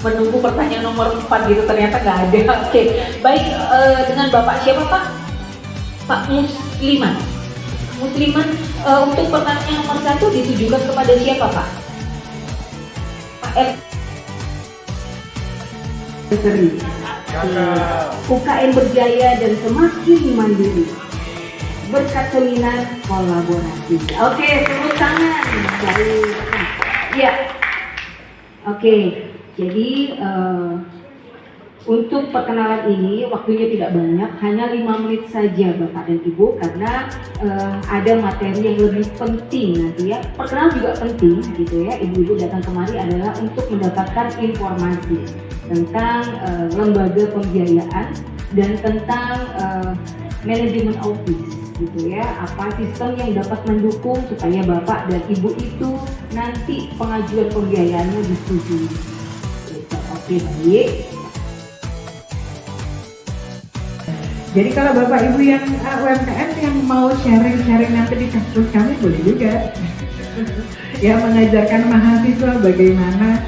menunggu pertanyaan nomor 4 gitu, ternyata nggak ada. Oke, baik, dengan Bapak siapa Pak? Pak Musliman. Musliman, untuk pertanyaan nomor 1 ditujukan kepada siapa Pak? Pak F. Seri. UKM berjaya dan semakin mandiri berkat seminar kolaborasi. Oke, tepuk tangan. Baik. Ya. Oke, jadi untuk perkenalan ini waktunya tidak banyak, hanya 5 menit saja Bapak dan Ibu, karena ada materi yang lebih penting nanti ya. Perkenalan juga penting gitu ya, ibu-ibu datang kemari adalah untuk mendapatkan informasi tentang lembaga pembiayaan dan tentang manajemen office gitu ya, apa sistem yang dapat mendukung supaya Bapak dan Ibu itu nanti pengajuan pembiayaannya disetujui. Oke, baik. Jadi kalau Bapak Ibu yang UMKM yang mau sharing nanti di kampus kami boleh juga. Ya, mengajarkan mahasiswa bagaimana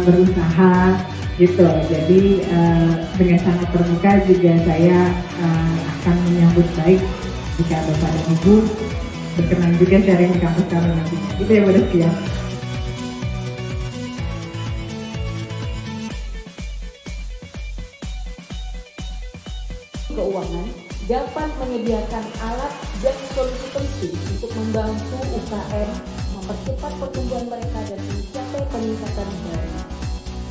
berusaha gitu. Jadi dengan sangat terbuka juga saya akan menyambut baik jika Bapak dan Ibu berkenan juga sharing di kampus kami nanti. Itu ya, udah siap. Keuangan dapat menyediakan alat dan solusi penting untuk membantu UKM mempercepat pertumbuhan mereka dan mencapai peningkatan baru.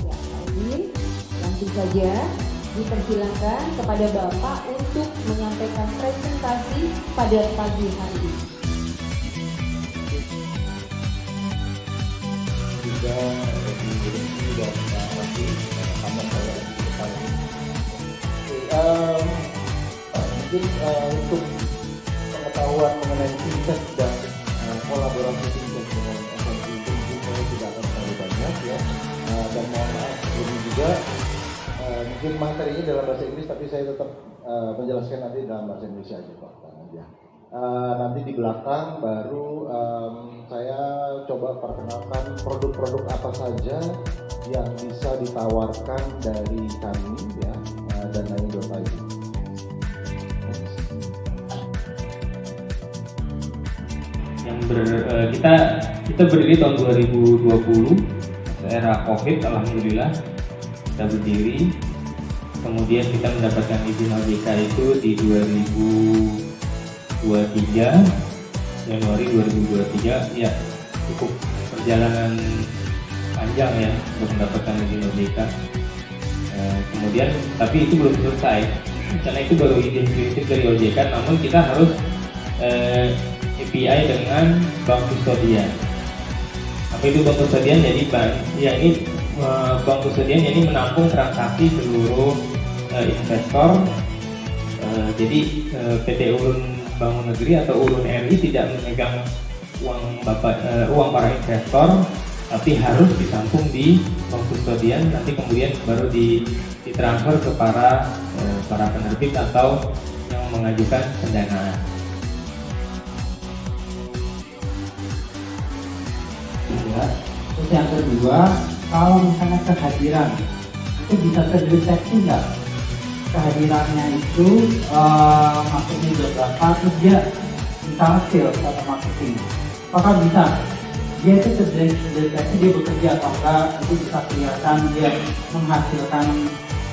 Ya, ini langsung saja dipersilakan kepada Bapak untuk menyampaikan presentasi pada pagi hari ini. Juga di dan lagi sama saya di depan ini. Mungkin untuk pengetahuan mengenai fintech dan kolaborasi fintech dengan SME mungkin saya tidak akan terlalu banyak ya, dan mohon maaf sebelumnya juga mungkin materinya dalam bahasa Inggris, tapi saya tetap menjelaskan nanti dalam bahasa Indonesia aja Pak. Nanti di belakang baru saya coba perkenalkan produk-produk apa saja yang bisa ditawarkan dari kami ya, dan lain-lain. Kita berdiri tahun 2020, era COVID, alhamdulillah kita berdiri. Kemudian kita mendapatkan izin OJK itu di 2023, Januari 2023. Ya, cukup perjalanan panjang ya untuk mendapatkan izin OJK. Kemudian tapi itu belum selesai, karena itu baru izin prinsip dari OJK, namun kita harus API dengan bank kustodian. Apa itu bank kustodian? Jadi bank kustodian ini menampung transaksi seluruh investor. Jadi PT Urun Bangun Negeri atau Urun RI tidak memegang uang para investor, tapi harus ditampung di bank kustodian, nanti kemudian baru ditransfer ke para penerbit atau yang mengajukan pendanaan. Ya. Terus yang kedua, kalau misalnya kehadiran itu bisa terdeteksi nggak kehadirannya itu, maksudnya udah berapa, terus dia misalnya sales atau marketing, apakah bisa dia itu terdeteksi dia bekerja atau enggak, itu bisa kelihatan dia menghasilkan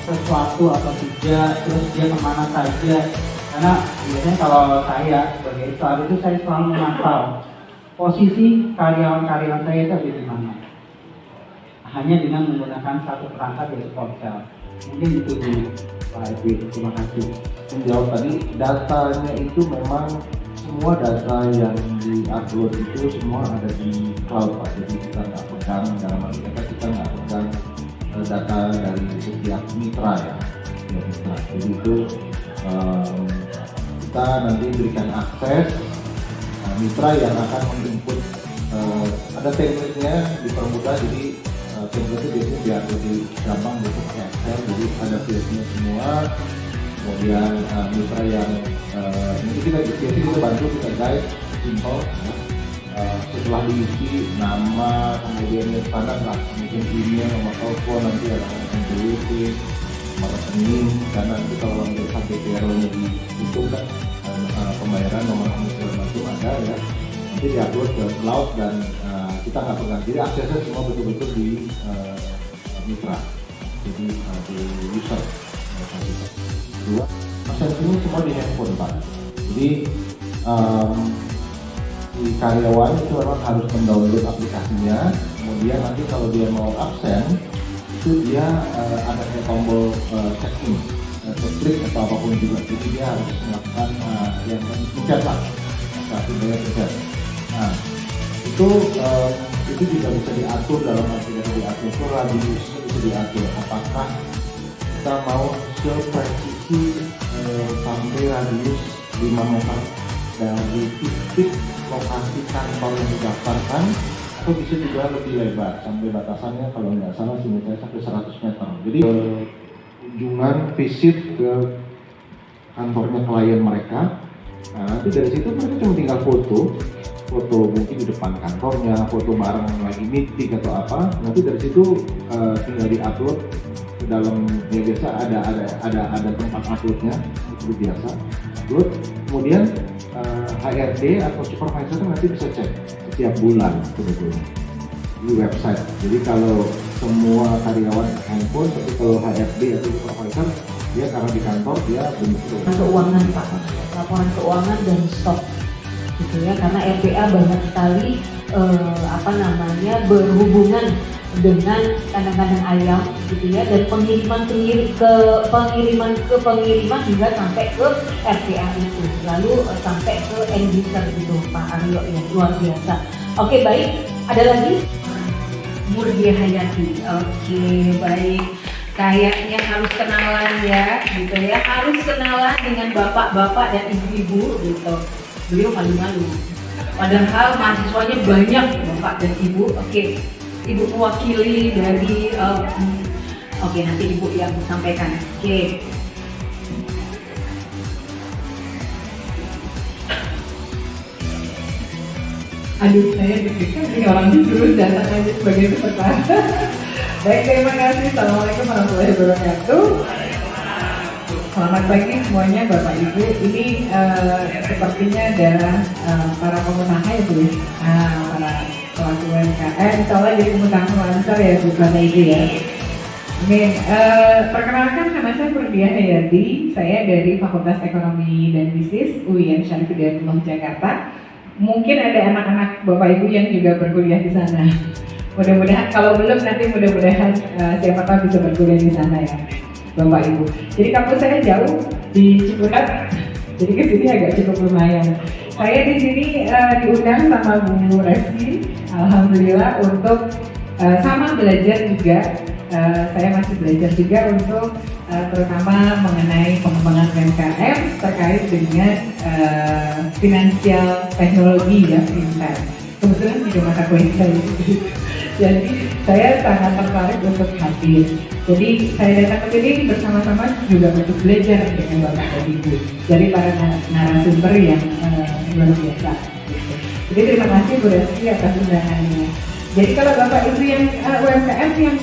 sesuatu atau tidak, terus dia kemana saja. Karena biasanya kalau saya sebagai HR itu saya selalu memantau posisi karyawan-karyawan saya itu ada di mana, hanya dengan menggunakan satu perangkat yaitu ponsel. Mungkin itu dulu Pak Edwin, terima kasih. Menjawab tadi, datanya itu memang semua data yang di-upload itu semua ada di cloud Pak, jadi kita nggak pegang, dalam arti kata kita nggak pegang data dari setiap mitra ya, mitra. Jadi itu kita nanti berikan akses mitra yang akan menginput, ada template-nya dipermudah, jadi template itu biasanya biar lebih gampang untuk Excel, jadi ada field-nya semua. Kemudian mitra yang mungkin kita biasanya kita bantu, kita guide simple ya. setelah diisi nama, kemudian yang standar lah, kemudian email, nomor telepon, nanti ada NPWP, nomor rekening, dan nanti kalau untuk sampai PRO-nya dihitung kan pembayaran nomor segala macam ada ya, nanti diupload ke cloud dan kita nggak pegang, jadi aksesnya semua betul-betul di mitra, jadi di user. Dua, akses ini semua di handphone Pak, jadi si karyawan itu memang harus mendownload aplikasinya, kemudian nanti kalau dia mau absen itu dia ada tombol check-in, klik atau apapun juga, jadi dia harus melakukan yang mencet lah, satu daya pencet. Nah itu juga bisa diatur dalam aplikasi, diatur itu radiusnya bisa diatur, apakah kita mau sepresisi sampai radius 5 meter dari titik lokasi kantor yang didaftarkan, atau bisa juga lebih lebar sampai batasannya kalau nggak salah saya sampai 100 meter. Jadi kunjungan visit ke kantornya klien mereka. Nah, nanti dari situ mereka cuma tinggal foto mungkin di depan kantornya, foto bareng lagi meeting atau apa. Nanti dari situ tinggal diupload ke dalam, ya biasa ada tempat uploadnya, itu biasa upload. Kemudian HRD atau supervisor nanti bisa cek setiap bulan sebetulnya di website. Jadi kalau semua karyawan handphone, tapi kalau HRD atau supervisor dia karena di kantor dia bentuk Keuangan Pak, laporan keuangan dan stok gitu ya, karena RPA banyak sekali berhubungan dengan kandang-kandang ayam gitu ya, dan pengiriman ke pengiriman hingga sampai ke RPA itu, lalu sampai ke end user gitu Pak Aryo ya, luar biasa. Oke, baik, ada lagi? Murdia Hayati. Oke, baik. Kayaknya harus kenalan ya, gitu ya, harus kenalan dengan bapak-bapak dan ibu-ibu gitu. Beliau malu-malu. Padahal mahasiswanya banyak bapak dan ibu. Oke. Ibu mewakili dari oke, nanti ibu yang sampaikan. Oke. Aduh, saya deg-degan nih, orang disuruh datang aja sebagai peserta. Baik, terima kasih. Assalamualaikum warahmatullahi wabarakatuh. Selamat pagi semuanya Bapak Ibu. Ini sepertinya adalah para pengusaha ya Bu, para pelaku UMKM. Insya Allah jadi pengusaha lancar ya Bu Bapak Ibu ya. Oke, perkenalkan nama saya Murdia Hayati. Saya dari Fakultas Ekonomi dan Bisnis UIN Syarif Hidayatullah Jakarta. Mungkin ada anak-anak Bapak Ibu yang juga berkuliah di sana. Mudah-mudahan, kalau belum nanti mudah-mudahan siapa tahu bisa berkuliah di sana ya Bapak Ibu. Jadi kampus saya jauh di Ciputat, jadi kesini agak cukup lumayan. Saya di sini diundang sama Bu Reski, alhamdulillah untuk sama belajar juga. Saya masih belajar juga untuk terutama mengenai pengembangan UMKM terkait dengan finansial teknologi ya, fintech. Kebetulan juga mata kuliah saya. Jadi saya sangat tertarik untuk hadir. Jadi saya datang ke sini bersama-sama juga untuk belajar dengan Bapak dan Ibu dari para narasumber yang luar biasa. Jadi terima kasih Bu Reski atas undangannya. Jadi kalau Bapak Ibu yang UMKM yang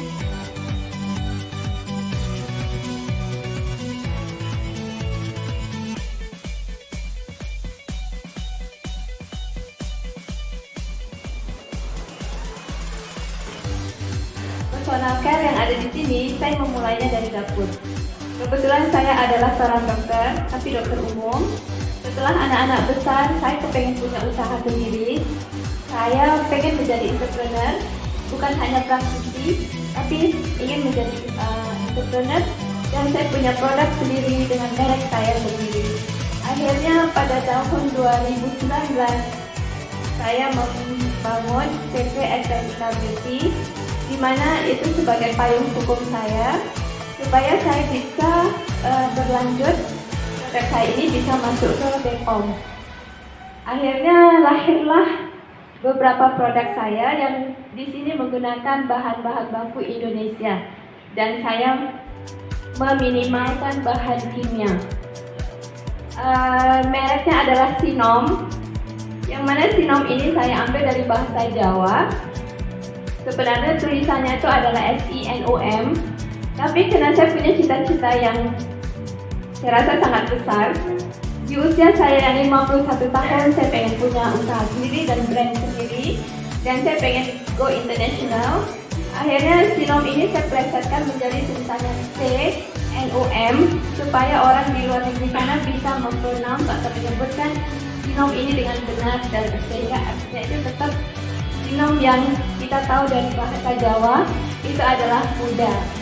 personal care yang ada di sini, saya memulainya dari dapur. Kebetulan saya adalah seorang dokter, tapi dokter umum. Setelah anak-anak besar, saya kepengen punya usaha sendiri. Saya pengen menjadi entrepreneur, bukan hanya praktisi, tapi ingin menjadi entrepreneur. Dan saya punya produk sendiri dengan merek saya sendiri. Akhirnya pada tahun 2019, saya membangun PT Estetika Beauty, di mana itu sebagai payung hukum saya supaya saya bisa berlanjut, produk saya ini bisa masuk ke BPOM. Akhirnya lahirlah beberapa produk saya yang di sini menggunakan bahan-bahan baku Indonesia dan saya meminimalkan bahan kimia. Mereknya adalah Sinom. Yang mana sinom ini saya ambil dari bahasa Jawa. Sebenarnya tulisannya itu adalah SINOM, tapi karena saya punya cita-cita yang saya rasa sangat besar, di usia saya yang 51 tahun, saya pengen punya usaha sendiri dan brand sendiri, dan saya pengen go international. Akhirnya sinom ini saya plesetkan menjadi tulisannya CNOM, supaya orang di luar negeri sana bisa mempronounce atau menyebutkan sinom ini dengan benar, dan sehingga artinya itu tetap sinom yang kita tahu dari bahasa Jawa itu adalah muda.